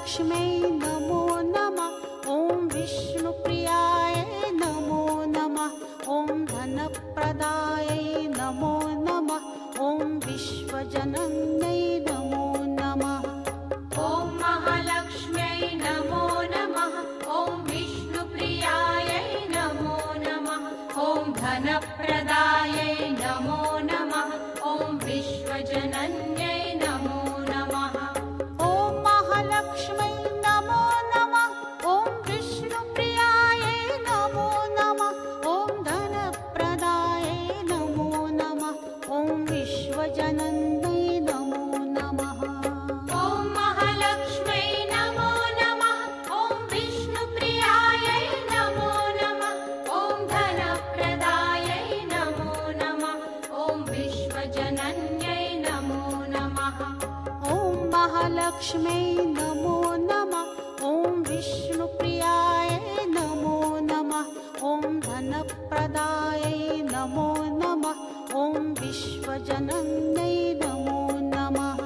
महालक्ष्म्यै नमो नमः। ॐ विष्णुप्रियाय नमो नमः। ॐ धनप्रदायै नमो नमः। ॐ विश्वजनन्यै नमो नमः। ॐ महालक्ष्म्यै नमो नमः। ॐ विष्णुप्रियायै नमो नमः। ॐ धनप्रदायै नमो नमः। ॐ विश्वजनन्यै नमो नमः। ॐ महालक्ष्म्यै नमो नमः। ॐ विष्णुप्रियायै नमो नमः। ॐ धनप्रदायै नमो नमः। ॐ विश्वजनन्यै नमो नमः। ॐ महालक्ष्म्यै नमो नमः। ॐ विष्णुप्रियायै नमो नमः। ॐ धनप्रदायै नमो नमः। ॐ विश्वजनन्यै नमो नमः। ॐ महालक्ष्म्यै नमो नमः। ॐ विष्णुप्रियायै नमो नमः। ॐ धनप्रदायै नमो नमः। ॐ विश्वजनन्यै नमो नमः।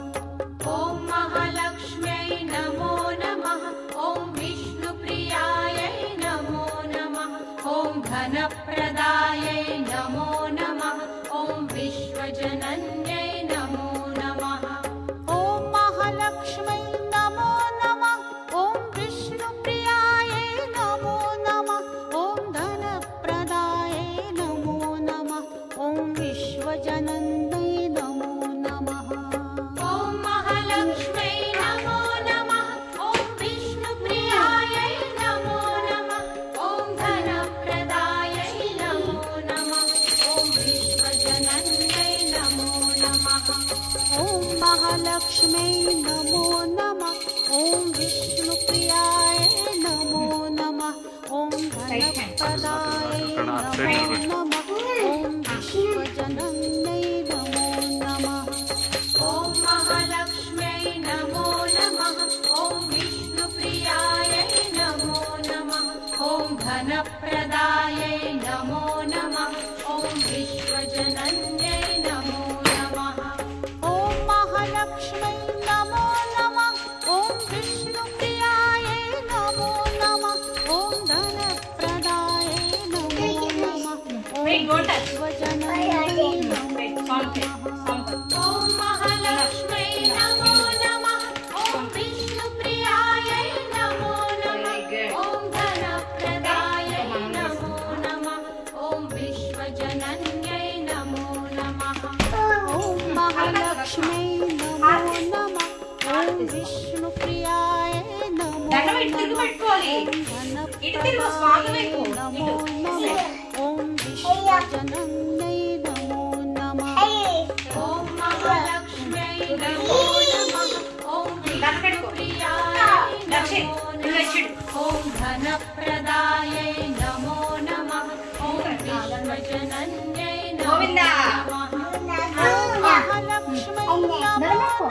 ॐ महालक्ष्म्यै नमो नमः। ॐ विष्णुप्रियायै नमो नमः। ॐ धनप्रदायै नमो नमः। ॐ विश्वजनन्यै नमो नमः। ॐ महालक्ष्म्यै नमो नमः। ॐ विष्णुप्रियायै नमो नमः। ॐ धनप्रदायै नमो नमः। ॐ विश्वजनन्यै नमो नमः। ॐ महालक्ष्म्यै नमो नमः। ॐ विष्णुप्रियायै नमो नमः। ॐ धनप्रदायै नमो नमः। ॐ विश्वजनन्यै नमो नमः। ॐ महालक्ष्म्यै नमो नमः। ॐ विष्णुप्रियायै नमो नमः। ॐ धनप्रदायै नमो नमः। ॐ विश्वजनन्यै नमो नमः। ॐ महालक्ष्म्यै नमो नमः। ॐ विष्णुप्रियायै नमो नमः। ॐ धनप्रदायै नमो नमः। ॐ विश्वजनन्यै नमो नमः। ॐ महालक्ष्म्यै नमो नमः। ॐ विष्णुप्रियायै नमो नमः। ॐ धनप्रदायै नमो नमः। ॐ विश्वजनन्यै नमो नमः। ॐ महालक्ष्म्यै नमो नमः। ॐ विष्णुप्रियायै नमो नमः। ॐ धनप्रदायै नमो नमः। ॐ विश्वजनन्यै नमो नमः। ॐ महालक्ष्म्यै नमो नमः। ॐ विष्णुप्रियायै नमो नमः। ॐ धनप्रदायै नमो नमः। ॐ विश्वजनन्यै नमो नमः। ॐ महालक्ष्म्यै नमो नमः। ॐ विष्णुप्रियायै नमो नमः। ॐ धनप्रदायै नमो नमः। ॐ विश्वजनन्यै नमो नमः। ॐ महालक्ष्म्यै नमो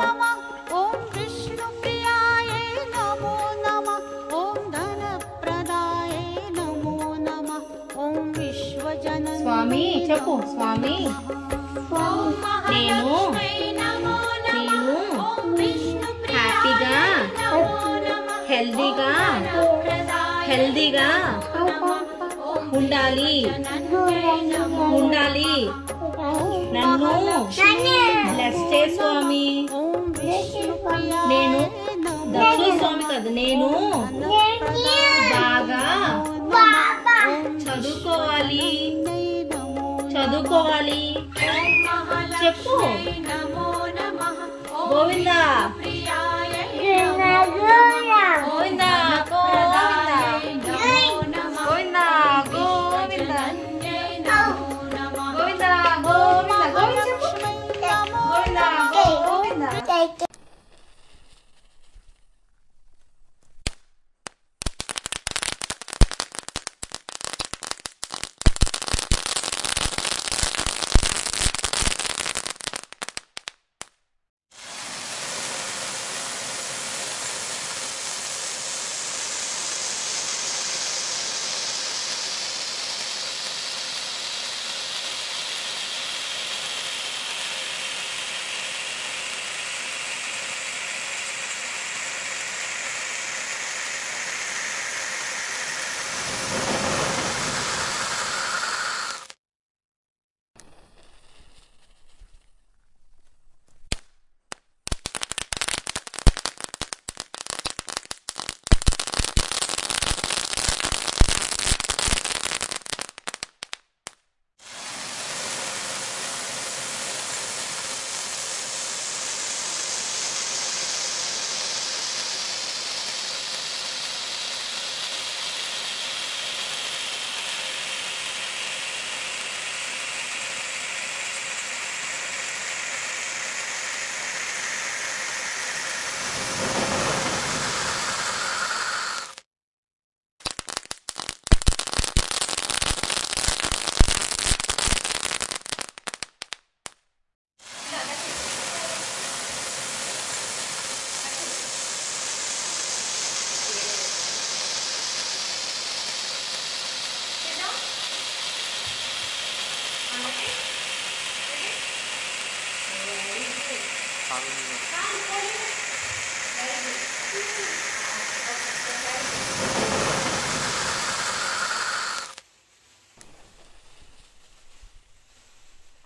नमः। ॐ विष्णुप्रियायै नमो नमः। ॐ धनप्रदायै नमो नमः। ॐ विश्वजनन्यै స్వామి చెప్పు స్వామి ॐ महालक्ष्म्यै नमो नमः। ॐ विष्णुप्रियायै नमो नमः। హెల్దీగా ఉండాలి నన్ను బ్లెస్ చే స్వామి. ॐ विष्णुप्रियायै నేను नमो దక్షిణ స్వామి కదా, నేను బాగా చదువుకోవాలి చెప్పు नमो नमः। Govinda प्रियायै Govinda Govinda Govinda Govinda Govinda Govinda Govinda Govinda.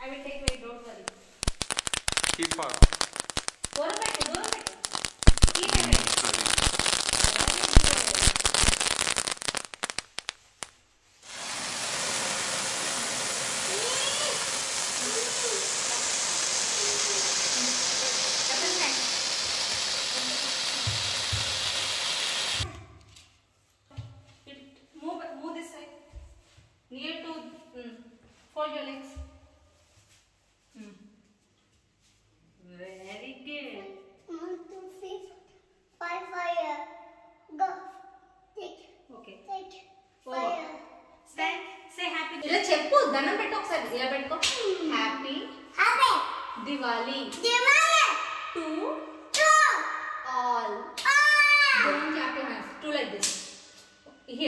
I will take weight, don't worry. Keep on. Keep it. Sorry. Move this side. Near to fold your legs. Very good. 1, 2, 3, 5, fire. Go. Take. Okay. Take. Four. Fire. Stand. Say happy. ఇలా చెప్పు దండం పెట్టు ఒకసారి ఇలా పెట్టుకో. Happy Happy. Diwali Diwali. To Two. All. Ah. Don't clap your hands. Do like this. Here.